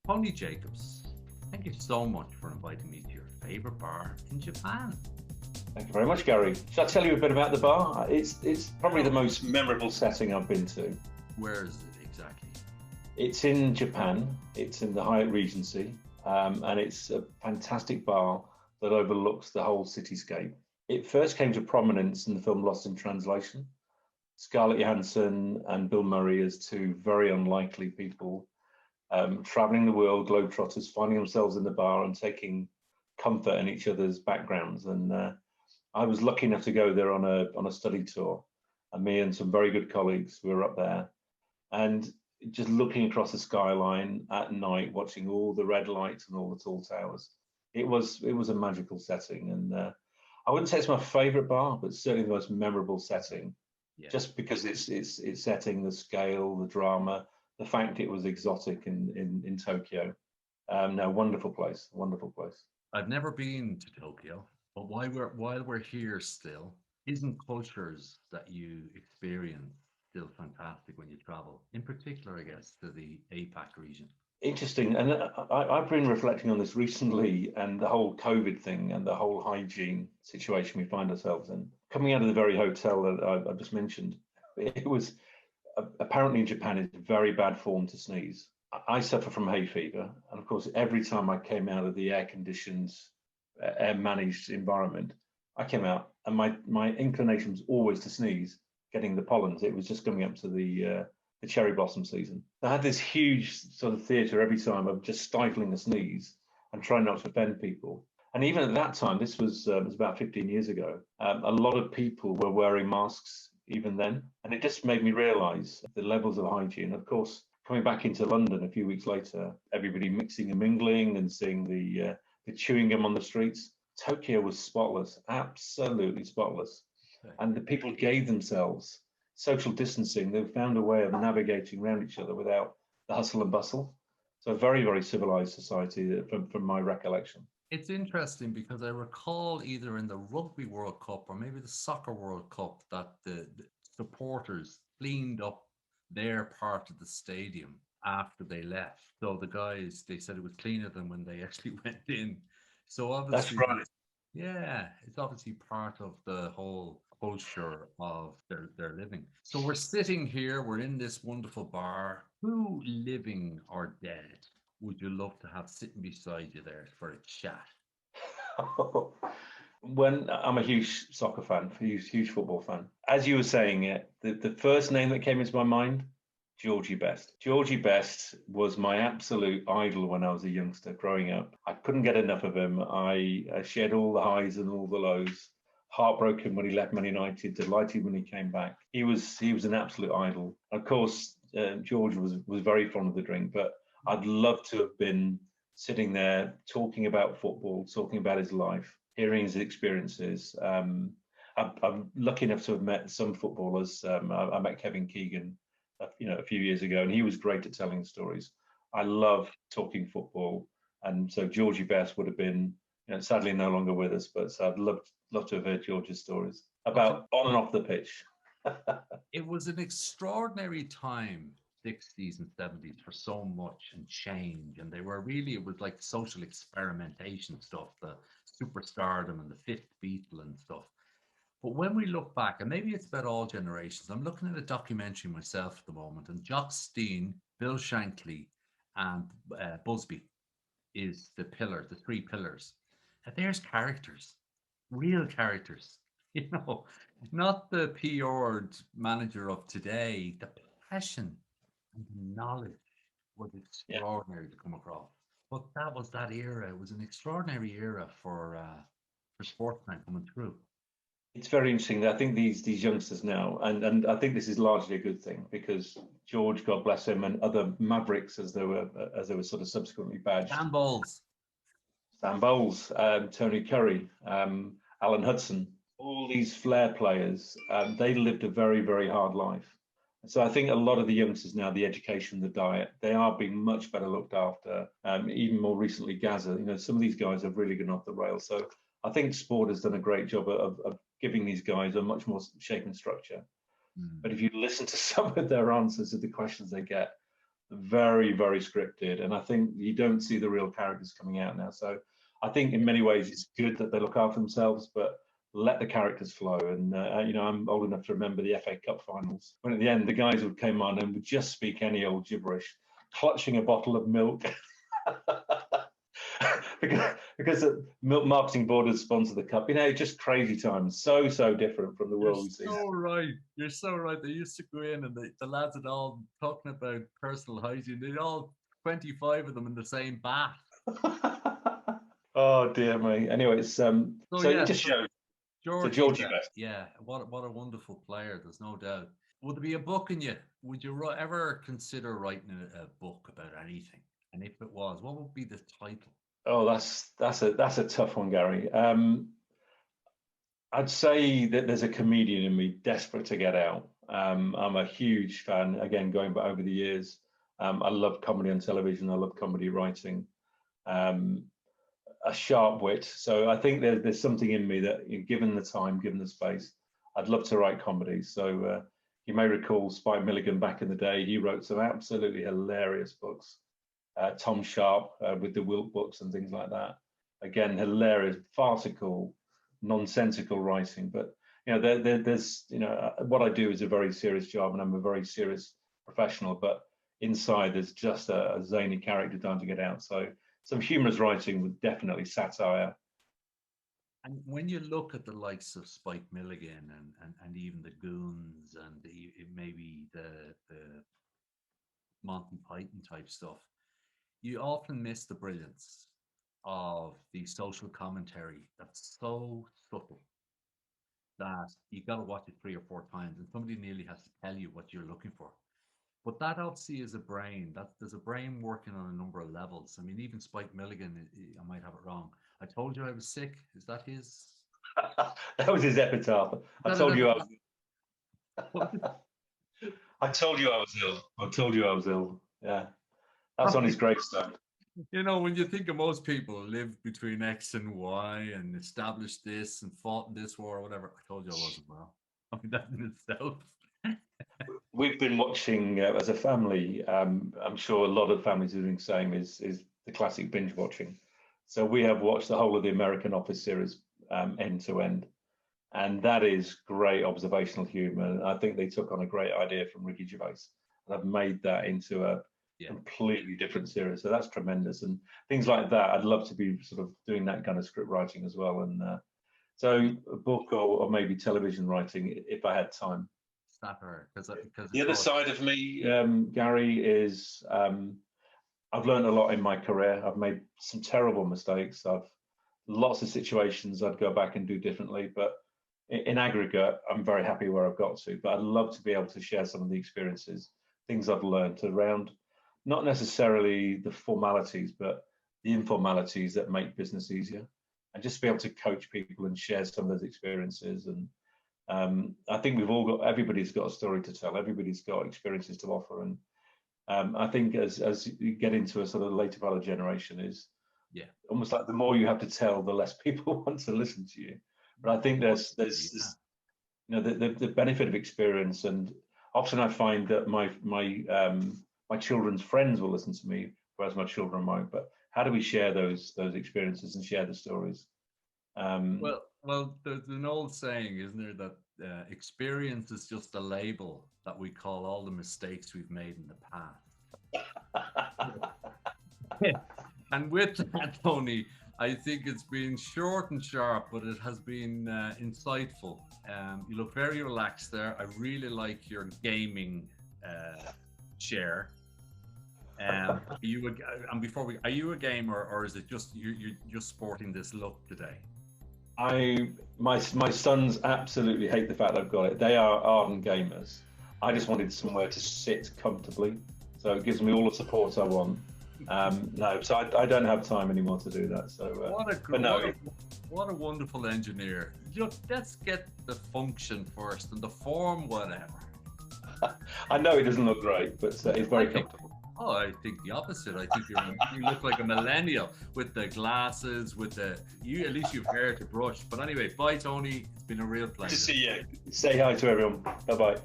Tony Jacobs, thank you so much for inviting me to your favorite bar in Japan. Thank you very much, Gary. Shall I tell you a bit about the bar? It's probably the Oh, most memorable setting I've been to. where is it exactly? It's in Japan. It's in the Hyatt Regency, and it's a fantastic bar that overlooks the whole cityscape. It first came to prominence in the film Lost in Translation. Scarlett Johansson and Bill Murray as two very unlikely people traveling the world, globetrotters, finding themselves in the bar and taking comfort in each other's backgrounds. And I was lucky enough to go there on a study tour, and me and some very good colleagues were up there, and just looking across the skyline at night, watching all the red lights and all the tall towers. It was a magical setting, and I wouldn't say it's my favourite bar, but certainly the most memorable setting, Yeah. just because it's setting, the scale, the drama, the fact it was exotic in Tokyo. No, wonderful place, wonderful place. I've never been to Tokyo, but while we're here still, isn't cultures that you experience still fantastic when you travel? In particular, I guess, to the APAC region. Interesting, and I've been reflecting on this recently, and the whole COVID thing, and the whole hygiene situation we find ourselves in. Coming out of the very hotel that I just mentioned, it was apparently in Japan it's very bad form to sneeze. I suffer from hay fever, and of course, every time I came out of the air-conditioned, air-managed environment, I came out, and my inclination was always to sneeze, getting the pollens. It was just coming up to the cherry blossom season. I had this huge sort of theatre every time of just stifling a sneeze and trying not to offend people. And even at that time, this was about 15 years ago, a lot of people were wearing masks even then. And it just made me realise the levels of hygiene. Of course, coming back into London a few weeks later, everybody mixing and mingling and seeing the chewing gum on the streets. Tokyo was spotless, absolutely spotless. Okay. And the people gave themselves social distancing. They found a way of navigating around each other without the hustle and bustle. So a very, very civilized society from my recollection. It's interesting because I recall either in the Rugby World Cup or maybe the Soccer World Cup that the supporters cleaned up their part of the stadium after they left. So the guys, they said it was cleaner than when they actually went in. So That's obviously, right. yeah, it's obviously part of the whole culture of their living. So we're sitting here, we're in this wonderful bar. Who, living or dead, would you love to have sitting beside you there for a chat? When I'm a huge soccer fan, huge football fan. As you were saying it, the first name that came into my mind, Georgie Best. Georgie Best was my absolute idol when I was a youngster growing up. I couldn't get enough of him. I shared all the highs and all the lows. Heartbroken when he left Man United, delighted when he came back. He was an absolute idol. Of course, George was very fond of the drink, but I'd love to have been sitting there talking about football, talking about his life, hearing his experiences. I'm lucky enough to have met some footballers. I met Kevin Keegan, a few years ago, and he was great at telling stories. I love talking football, and so Georgie Best would have been, sadly no longer with us, but I'd love to have heard George's stories about on and off the pitch. It was an extraordinary time, 60s and 70s, for so much and change. And they were really, it was like social experimentation stuff, the superstardom and the fifth Beatle and stuff. But when we look back, and maybe it's about all generations, I'm looking at a documentary myself at the moment, and Jock Stein, Bill Shankly, and Busby is the pillars, the three pillars. And there's characters, real characters, you know, not the PR'd manager of today. The passion and the knowledge was Yeah. extraordinary to come across. But that was that era. It was an extraordinary era for sportsmen coming through. It's very interesting. I think these youngsters now, and I think this is largely a good thing because George, God bless him, and other Mavericks, as they were sort of subsequently badged, Handballs. Stan Bowles, Tony Curry, Alan Hudson, all these flair players, they lived a very, very hard life. So I think a lot of the youngsters now, the education, the diet, they are being much better looked after. Even more recently, Gaza, some of these guys have really gone off the rails. So I think sport has done a great job of giving these guys a much more shape and structure. Mm. But if you listen to some of their answers to the questions they get, very, very scripted. And I think you don't see the real characters coming out now. So I think in many ways it's good that they look after themselves, but let the characters flow. And, I'm old enough to remember the FA Cup finals, when at the end, the guys would came on and would just speak any old gibberish, clutching a bottle of milk. because the Milk Marketing Board has sponsored the cup. Just crazy times. So different from the world we see. You're so right. They used to go in and the lads had all talking about personal hygiene. They'd all 25 of them in the same bath. Oh dear me. Anyway, it's it just shows. Georgie Best. Yeah, what a wonderful player. There's no doubt. Would there be a book in you? Would you ever consider writing a book about anything? And if it was, what would be the title? Oh, that's a tough one, Gary. I'd say that there's a comedian in me desperate to get out. I'm a huge fan. Again, going back over the years, I love comedy on television. I love comedy writing. A sharp wit. So I think there's something in me that, given the time, given the space, I'd love to write comedy. So you may recall Spike Milligan back in the day. He wrote some absolutely hilarious books. Tom Sharp with the Wilt books and things like that. Again, hilarious, farcical, nonsensical writing. But there's what I do is a very serious job, and I'm a very serious professional. But inside, there's just a zany character trying to get out. So some humorous writing with definitely satire. And when you look at the likes of Spike Milligan and even the Goons and maybe the Monty Python type stuff, you often miss the brilliance of the social commentary that's so subtle that you got to watch it 3 or 4 times and somebody nearly has to tell you what you're looking for. But that obviously is a brain. There's a brain working on a number of levels. I mean, even Spike Milligan, I might have it wrong. I told you I was sick. Is that his? That was his epitaph. I told you I was. I told you I was ill. I told you I was ill. Yeah. That's on his gravestone. When you think of most people lived between X and Y and established this and fought in this war or whatever, I told you I wasn't well. I mean, that in itself. We've been watching as a family. I'm sure a lot of families are doing the same. Is the classic binge watching. So we have watched the whole of the American Office series end to end, and that is great observational humor. I think they took on a great idea from Ricky Gervais and have made that into a completely different series. So that's tremendous, and things like that. I'd love to be sort of doing that kind of script writing as well, and so a book or maybe television writing if I had time. Because the other side of me, Gary, is I've learned a lot in my career. I've made some terrible mistakes. I've lots of situations I'd go back and do differently, but in aggregate, I'm very happy where I've got to. But I'd love to be able to share some of the experiences, things I've learned around not necessarily the formalities, but the informalities that make business easier, and just be able to coach people and share some of those experiences. And I think everybody's got a story to tell. Everybody's got experiences to offer. And I think as you get into a sort of later part of generation is almost like the more you have to tell, the less people want to listen to you. But I think there's this, the benefit of experience. And often I find that my children's friends will listen to me, whereas my children won't. But how do we share those experiences and share the stories? Well, there's an old saying, isn't there, that experience is just a label that we call all the mistakes we've made in the past. And with that, Tony, I think it's been short and sharp, but it has been insightful. You look very relaxed there. I really like your gaming share. Are you a gamer, or is it just you're just sporting this look today? My sons absolutely hate the fact I've got it. They are ardent gamers. I just wanted somewhere to sit comfortably, so it gives me all the support I want. So I don't have time anymore to do that. So what a wonderful engineer. Let's get the function first and the form, whatever. I know it doesn't look great, but it's very comfortable. Oh, I think the opposite. I think you look like a millennial with the glasses, at least you've hair to brush. But anyway, bye, Tony. It's been a real pleasure. Good to see you. Say hi to everyone. Bye-bye.